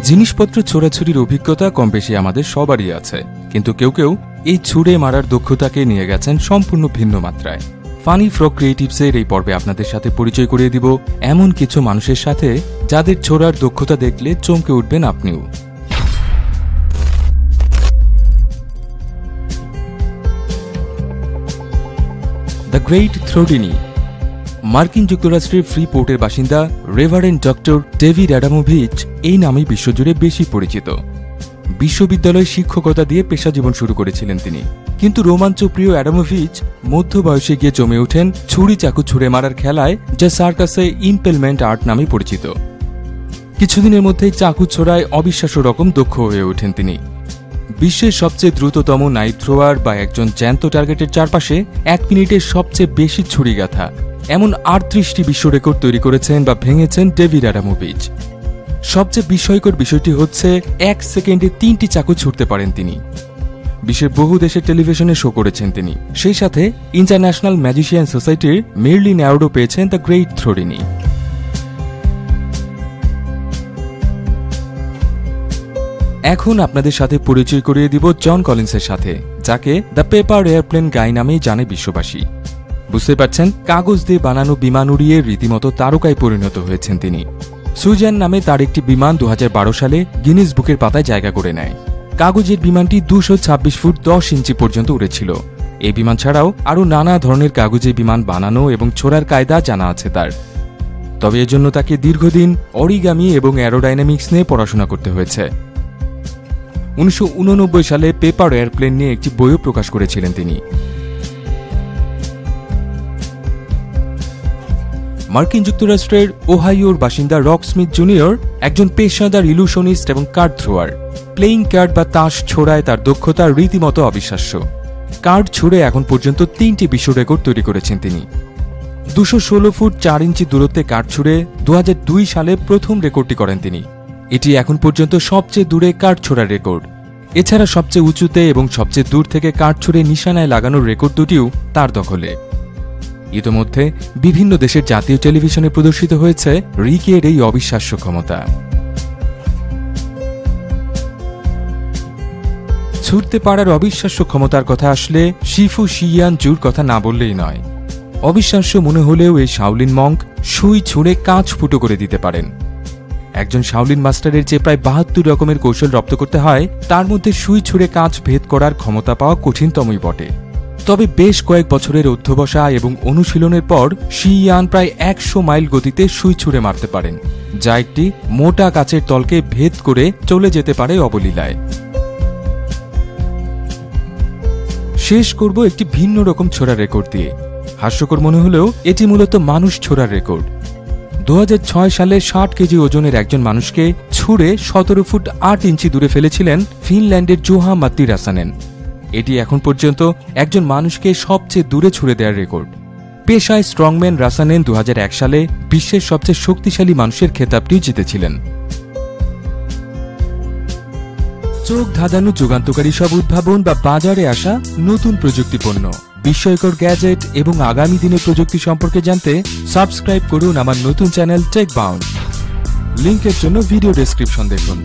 জিনিসপত্র ছোড়াছুড়ির অভিজ্ঞতা কম বেশি আমাদের সবারই আছে, কিন্তু কেউ কেউ এই ছুড়ে মারার দক্ষতাকে নিয়ে গেছেন সম্পূর্ণ ভিন্ন মাত্রায়। ফানি ফ্রগ ক্রিয়েটিভসের এই পর্বে আপনাদের সাথে পরিচয় করিয়ে দিব এমন কিছু মানুষের সাথে যাদের ছোড়ার দক্ষতা দেখলে চমকে উঠবেন আপনিও। দ্য গ্রেট থ্রোডিনি। মার্কিন যুক্তরাষ্ট্রের ফ্রি পোর্টের বাসিন্দা রেভারেন্ড ডক্টর ডেভিড অ্যাডামোভিচ এই নামেই বিশ্বজুড়ে বেশি পরিচিত। বিশ্ববিদ্যালয়ে শিক্ষকতা দিয়ে পেশাজীবন শুরু করেছিলেন তিনি, কিন্তু রোমাঞ্চপ্রিয় অ্যাডামোভিচ মধ্য বয়সে গিয়ে জমে ওঠেন ছুরি চাকু ছুঁড়ে মারার খেলায়, যা সার্কাসে ইম্পেলমেন্ট আর্ট নামে পরিচিত। কিছুদিনের মধ্যেই চাকু ছোড়ায় অবিশ্বাস্য রকম দক্ষ হয়ে ওঠেন তিনি। বিশ্বের সবচেয়ে দ্রুততম নাইফ থ্রোয়ার বা একজন জ্যান্ত টার্গেটের চারপাশে 1 মিনিটের সবচেয়ে বেশি ছুরি গাথা এমন 38টি বিশ্ব রেকর্ড তৈরি করেছেন বা ভেঙেছেন ডেভিড অ্যাডামোভিচ। সবচেয়ে বিস্ময়কর বিষয়টি হচ্ছে 1 সেকেন্ডে 3টি চাকু ছুটতে পারেন তিনি। বিশ্বের বহু দেশের টেলিভিশনে শো করেছেন তিনি। সেই সাথে ইন্টারন্যাশনাল ম্যাজিশিয়ান সোসাইটির মেরলিন অ্যাওয়ার্ডও পেয়েছেন দ্য গ্রেট থ্রোডিনি। এখন আপনাদের সাথে পরিচয় করিয়ে দিব জন কলিন্সের সাথে, যাকে দ্য পেপার এয়ারপ্লেন গাই নামেই জানে বিশ্ববাসী। বুঝতে পারছেন, কাগজ দিয়ে বানানো বিমান উড়িয়ে রীতিমতো তারকায় পরিণত হয়েছেন তিনি। সুজান নামে তার একটি বিমান 2012 সালে গিনেস বুকের পাতায় জায়গা করে নেয়। কাগজের বিমানটি 226 ফুট 10 ইঞ্চি পর্যন্ত উড়েছিল। এই বিমান ছাড়াও আরও নানা ধরনের কাগজের বিমান বানানো এবং ছোড়ার কায়দা জানা আছে তার। তবে এর জন্য তাকে দীর্ঘদিন অরিগামি এবং অ্যারোডাইনামিক্স নিয়ে পড়াশোনা করতে হয়েছে। 1989 সালে পেপার এয়ারপ্লেন নিয়ে একটি বইও প্রকাশ করেছিলেন তিনি। মার্কিন যুক্তরাষ্ট্রের ওহাইওর বাসিন্দা রক স্মিথ জুনিয়র একজন পেশাদার ইলুশনিস্ট এবং কার্ড থ্রোয়ার। প্লেইং কার্ড বা তাস ছোড়ায় তার দক্ষতা রীতিমতো অবিশ্বাস্য। কার্ড ছুড়ে এখন পর্যন্ত 3টি বিশ্ব রেকর্ড তৈরি করেছেন তিনি। 216 ফুট 4 ইঞ্চি দূরত্বে কার্ড ছুড়ে 2002 সালে প্রথম রেকর্ডটি করেন তিনি। এটি এখন পর্যন্ত সবচেয়ে দূরে কার্ড ছোড়ার রেকর্ড। এছাড়া সবচেয়ে উঁচুতে এবং সবচেয়ে দূর থেকে কার্ড ছুড়ে নিশানায় লাগানোর রেকর্ড দুটিও তার দখলে। ইতোমধ্যে বিভিন্ন দেশের জাতীয় টেলিভিশনে প্রদর্শিত হয়েছে রিকের এই অবিশ্বাস্য ক্ষমতা। ছুটতে পারার অবিশ্বাস্য ক্ষমতার কথা আসলে শিফু শিয়ান জুর কথা না বললেই নয়। অবিশ্বাস্য মনে হলেও এই শাওলিন মঙ্ক সুই ছুঁড়ে কাঁচ ফুটো করে দিতে পারেন। একজন শাওলিন মাস্টারের যে প্রায় 72 রকমের কৌশল রপ্ত করতে হয়, তার মধ্যে সুই ছুঁড়ে কাঁচ ভেদ করার ক্ষমতা পাওয়া কঠিনতমই বটে। তবে বেশ কয়েক বছরের অধ্যবসা এবং অনুশীলনের পর শিয়ান প্রায় 100 মাইল গতিতে সুই ছুঁড়ে মারতে পারেন, যা একটি মোটা কাচের তলকে ভেদ করে চলে যেতে পারে অবলীলায়। শেষ করব একটি ভিন্ন রকম ছোড়ার রেকর্ড দিয়ে। হাস্যকর মনে হলেও এটি মূলত মানুষ ছোড়ার রেকর্ড। 2006 সালে 60 কেজি ওজনের একজন মানুষকে ছুঁড়ে 17 ফুট 8 ইঞ্চি দূরে ফেলেছিলেন ফিনল্যান্ডের জোহা মাত্তি রাসানেন। এটি এখন পর্যন্ত একজন মানুষকে সবচেয়ে দূরে ছুঁড়ে দেওয়ার রেকর্ড। পেশায় স্ট্রংম্যান রাসানেন 2001 সালে বিশ্বের সবচেয়ে শক্তিশালী মানুষের খেতাবটিও জিতেছিলেন। চোখ ধাঁধানো যুগান্তকারী সব উদ্ভাবন বা বাজারে আসা নতুন প্রযুক্তি পণ্য, বিস্ময়কর গ্যাজেট এবং আগামী দিনের প্রযুক্তি সম্পর্কে জানতে সাবস্ক্রাইব করুন আমার নতুন চ্যানেল টেক বাউন্ড। লিংকের জন্য ভিডিও ডেসক্রিপশন দেখুন।